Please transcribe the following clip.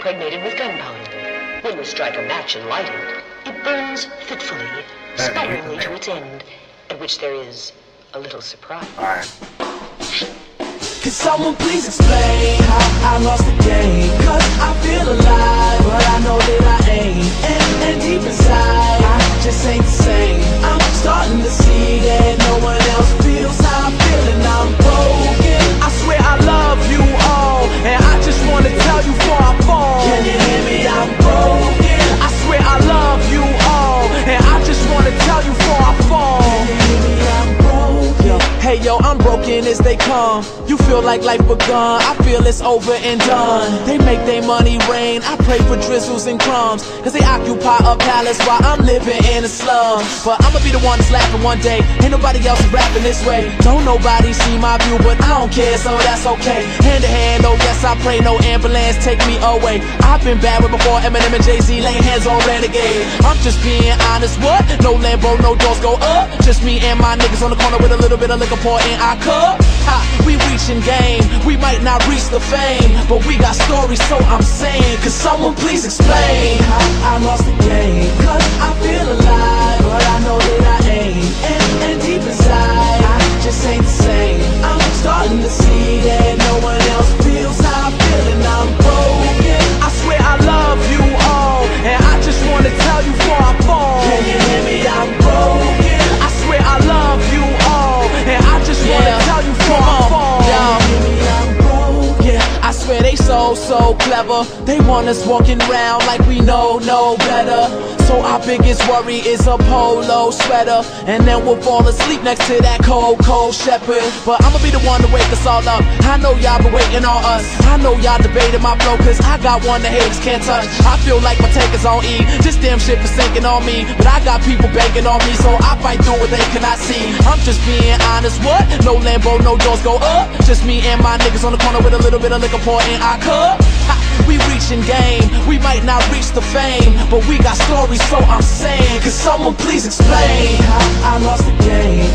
impregnated with gunpowder. When you strike a match and light it, it burns fitfully, spirally to its end, at which there is a little surprise. Alright. Can someone please explain how I lost the game? Cause I feel alive, but I know that I ain't. And deep inside, I just ain't the same. I'm starting to see that no one else feels how I feel, and I'm broken. I swear I love you all, and I just wanna tell you before I fall. Can you hear me? I'm broken. I swear I love you all, and I just wanna tell you before I fall. Can you hear me? I'm broken. Hey yo, I'm broken as they come. You feel like life begun, I feel it's over and done. They make their money rain, I pray for drizzles and crumbs, cause they occupy a palace while I'm living in a slum. But I'ma be the one that's laughing one day, ain't nobody else rapping this way. Don't nobody see my view, but I don't care, so that's okay. Hand to hand, oh yes I pray, no ambulance take me away. I've been bad with before Eminem and Jay-Z laying hands on Renegade. I'm just being honest, what? No Lambo, no doors go up. Just me and my niggas on the corner with a little bit of liquor pour in our cup. Ha, we reaching game, we might not reach the fame, but we got stories, so I'm saying, could someone please explain how I lost the game? Cause I feel alive, but I know that I ain't. And deep inside, I just ain't the same. I'm starting to see that no one else feels how I feel, and I'm broken. I swear I love you all, and I just wanna tell you before I fall. Can you hear me? I'm broken. I swear I love you all, and I just wanna tell you before I fall. I swear they so clever. They want us walking around like we know no better. So our biggest worry is a polo sweater, and then we'll fall asleep next to that cold shepherd. But I'ma be the one to wake us all up. I know y'all been waiting on us. I know y'all debating my flow, cause I got one the haters can't touch. I feel like my tank is on E, this damn shit is sinking on me. But I got people banking on me, so I fight through what they cannot see. I'm just being honest, what? No Lambo, no doors go up. Just me and my niggas on the corner with a little bit of liquor pour in our cup. Ha, we reaching game, we might not reach the fame, but we got stories, so I'm saying, could someone please explain how I lost the game?